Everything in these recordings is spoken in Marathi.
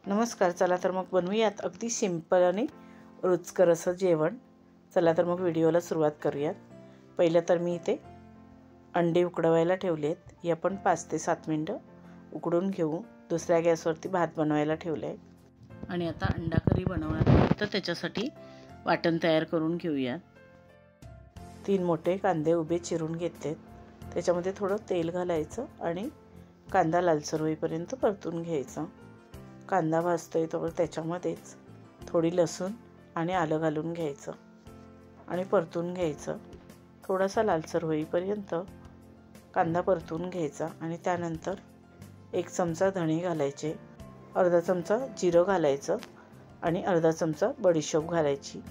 नमस्कार. चला तर मग बनवूयात अगदी सिंपल आणि रुचकर असं जेवण. चला तर मग व्हिडिओला सुरुवात करूयात. पहिलं तर मी इथे अंडे उकडवायला ठेवले आहेत. हे आपण 5 ते 7 मिनटं उकडून घेऊ. दुसऱ्या गॅसवरती भात बनवायला ठेवला आहे आणि आता अंडा करी बनवणार आहे. तर त्याच्यासाठी वाटण तयार करून घेऊया. 3 मोठे कांदे उभे चिरून घेतलेत. त्याच्यामध्ये थोडं तेल घालायचं आणि कांदा लालसर होईपर्यंत परतून घ्यायचा. कांदा भाजतोय तर त्याच्यामध्येच थोडी लसूण आणि आलं घालून घ्यायचं आणि परतून घ्यायचं. थोडासा लालसर होईपर्यंत कांदा परतून घ्यायचा आणि त्यानंतर 1 चमचा धणे घालायचे, अर्धा चमचा जिरं घालायचं आणि अर्धा चमचा बडीशोप घालायची.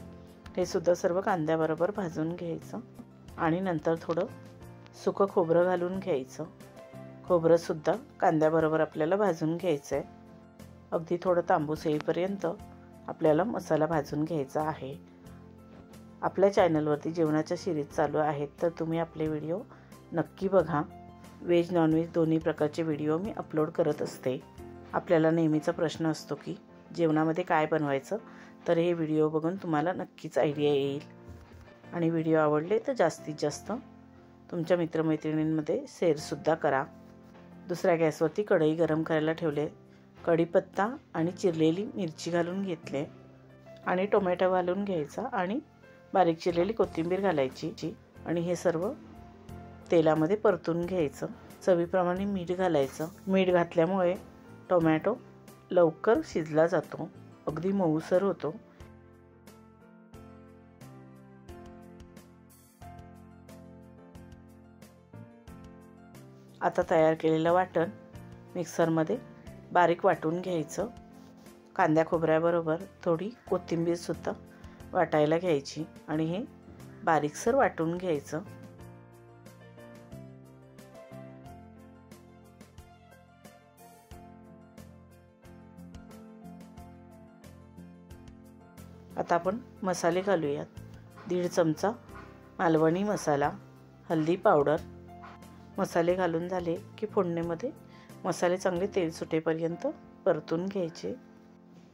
हे सुद्धा सर्व कांद्याबरोबर भाजून घ्यायचं आणि नंतर थोडं सुकं खोबरं घालून घ्यायचं. खोबरंसुद्धा कांद्याबरोबर आपल्याला भाजून घ्यायचं आहे. अगदी थोडं तांबूस येईपर्यंत आपल्याला मसाला भाजून घ्यायचा आहे. आपल्या चॅनलवरती जेवणाच्या सिरीज चालू आहेत, तर तुम्ही आपले व्हिडिओ नक्की बघा. व्हेज नॉनव्हेज दोन्ही प्रकारचे व्हिडिओ मी अपलोड करत असते. आपल्याला नेहमीचा प्रश्न असतो की जेवणामध्ये काय बनवायचं, तर हे व्हिडिओ बघून तुम्हाला नक्कीच आयडिया येईल. आणि व्हिडिओ आवडले तर जास्तीत जास्त तुमच्या मित्रमैत्रिणींमध्ये शेअरसुद्धा करा. दुसऱ्या गॅसवरती कढई गरम करायला ठेवले. कढीपत्ता आणि चिरलेली मिरची घालून घेतले आणि टोमॅटो घालून घ्यायचा आणि बारीक चिरलेली कोथिंबीर घालायची आणि हे सर्व तेलामध्ये परतून घ्यायचं. चवीप्रमाणे मीठ घालायचं. मीठ घातल्यामुळे टोमॅटो लवकर शिजला जातो, अगदी मऊसर होतो. आता तयार केलेलं वाटण मिक्सरमध्ये बारीक वाटून घ्यायचं. कांद्या खोबऱ्याबरोबर थोडी कोथिंबीरसुद्धा वाटायला घ्यायची आणि हे बारीकसर वाटून घ्यायचं. आता आपण मसाले घालूयात. 1.5 चमचा मालवणी मसाला, हळदी पावडर. मसाले घालून झाले की फोडणीमध्ये मसाले चांगले तेल सुटेपर्यंत परतून घ्यायचे.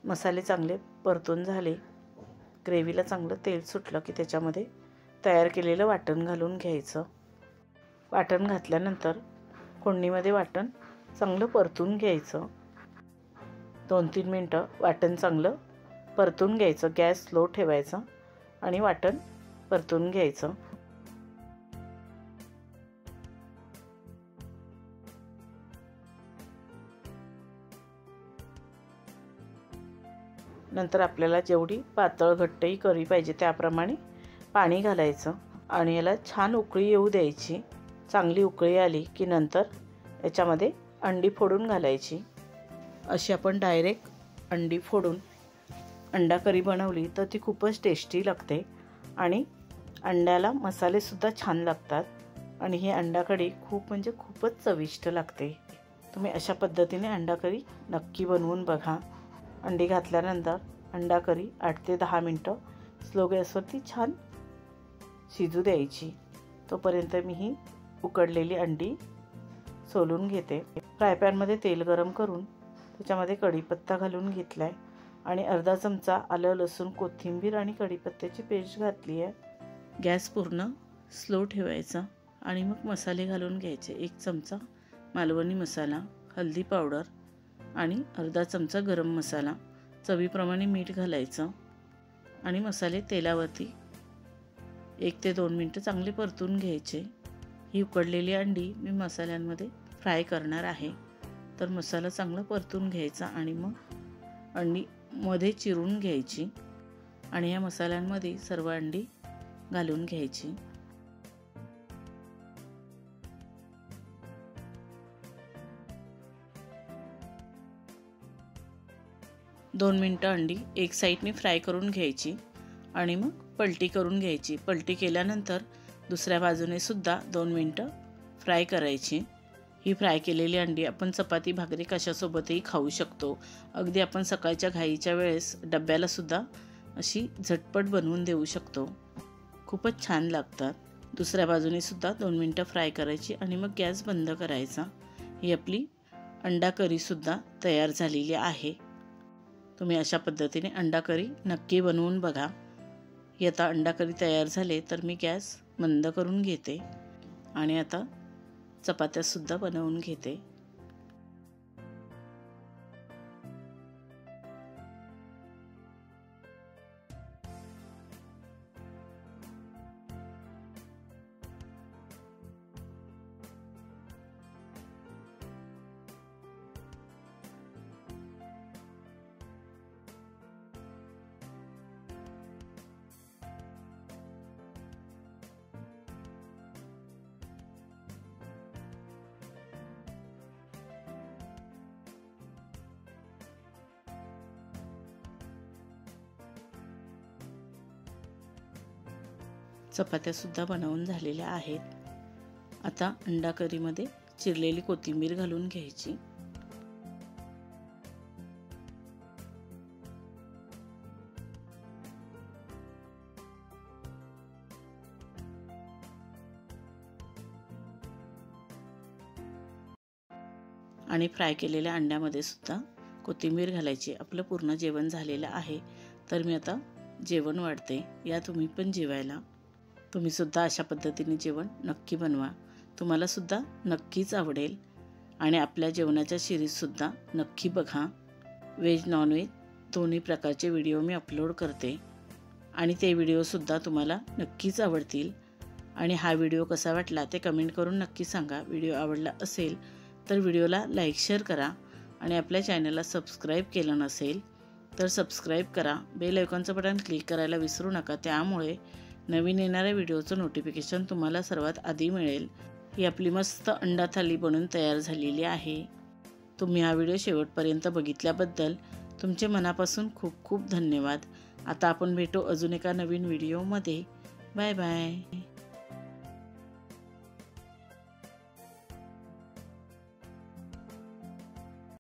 मसाले चांगले परतून झाले, ग्रेव्हीला चांगलं तेल सुटलं की त्याच्यामध्ये तयार केलेलं वाटण घालून घ्यायचं. वाटण घातल्यानंतर फोडणीमध्ये वाटण चांगलं परतून घ्यायचं. 2-3 मिनटं वाटण चांगलं परतून घ्यायचं. गॅस स्लो ठेवायचा आणि वाटण परतून घ्यायचं. नंतर आपल्याला जेवढी पातळ घट्टही करी पाहिजे त्याप्रमाणे पाणी घालायचं आणि याला छान उकळी येऊ द्यायची. चांगली उकळी आली की नंतर याच्यामध्ये अंडी फोडून घालायची. अशी आपण डायरेक्ट अंडी फोडून अंडा करी बनवली तर ती खूपच टेस्टी लागते आणि अंड्याला मसालेसुद्धा छान लागतात आणि ही अंडा कढी खूपच चविष्ट लागते. तुम्ही अशा पद्धतीने अंडा करी नक्की बनवून बघा. अंडी घातल्यानंतर अंडा करी 8 ते 10 मिनटं स्लो गॅसवरती छान शिजू द्यायची. तोपर्यंत मी ही उकडलेली अंडी सोलून घेते. फ्रायपॅनमध्ये तेल गरम करून त्याच्यामध्ये कढीपत्ता घालून घेतला आहे आणि अर्धा चमचा आलं लसूण कोथिंबीर आणि कढीपत्त्याची पेस्ट घातली आहे. गॅस पूर्ण स्लो ठेवायचा आणि मग मसाले घालून घ्यायचे. 1 चमचा मालवणी मसाला, हळदी पावडर आणि अर्धा चमचा गरम मसाला. चवीप्रमाणे मीठ घालायचं आणि मसाले तेलावरती 1 ते 2 मिनटं चांगले परतून घ्यायचे. ही उकडलेली अंडी मी मसाल्यांमध्ये फ्राय करणार आहे, तर मसाला चांगला परतून घ्यायचा आणि मग अंडी मध्ये चिरून घ्यायची आणि या मसाल्यांमध्ये सर्व अंडी घालून घ्यायची. दोन मिनटं अंडी एक साईडने फ्राय करून घ्यायची आणि मग पलटी करून घ्यायची. पलटी केल्यानंतर दुसऱ्या बाजूने सुद्धा 2 मिनटं फ्राय करायची. ही फ्राय केलेली अंडी आपण चपाती भाकरी कशासोबतही खाऊ शकतो. अगदी आपण सकाळच्या घाईच्या वेळेस डब्यालासुद्धा अशी झटपट बनवून देऊ शकतो. खूपच छान लागतात. दुसऱ्या बाजूने सुद्धा 2 मिनटं फ्राय करायची आणि मग गॅस बंद करायचा. ही आपली अंडा करी सुद्धा तयार झालेली आहे. तुम्ही अशा पद्धतीने अंडा करी नक्की बनवून बघा। ही आता अंडा करी तयार झाले तर मी गॅस मंद करून घेते आणि आता चपात्यासुद्धा बनवून घेते। चपात्यासुद्धा बनवून झालेल्या आहेत। आता अंडा करीमध्ये चिरलेली कोथिंबीर घालून घ्यायची। आणि फ्राय केलेल्या अंड्यामध्ये सुद्धा कोथिंबीर घालायची। आपलं पूर्ण जेवण झालेलं आहे तर मी आता जेवण वाढते, या तुम्ही पण जेवायला। तुम्ही सुद्धा अशा पद्धतीने जेवण नक्की बनवा, तुम्हाला सुद्धा नक्कीच आवडेल। आणि आपल्या जेवणाच्या सिरीजसुद्धा नक्की बघा। व्हेज नॉनव्हेज दोन्ही प्रकारचे व्हिडिओ मी अपलोड करते आणि ते व्हिडिओसुद्धा तुम्हाला नक्कीच आवडतील। आणि हा व्हिडिओ कसा वाटला ते कमेंट करून नक्की सांगा। व्हिडिओ आवडला असेल तर व्हिडिओला लाईक शेअर करा आणि आपल्या चॅनलला सबस्क्राईब केलं नसेल तर सबस्क्राईब करा। बेल आयकॉनचं बटन क्लिक करायला विसरू नका, त्यामुळे नवीन येणाऱ्या व्हिडिओचं नोटिफिकेशन तुम्हाला सर्वात आधी मिळेल। ही आपली मस्त अंडा थाली बनून तयार झालेली आहे। तुम्ही हा व्हिडिओ शेवटपर्यंत बघितल्याबद्दल तुमचे मनापासून खूप खूप धन्यवाद। आता आपण भेटू अजून एका नवीन व्हिडिओमध्ये। Bye bye.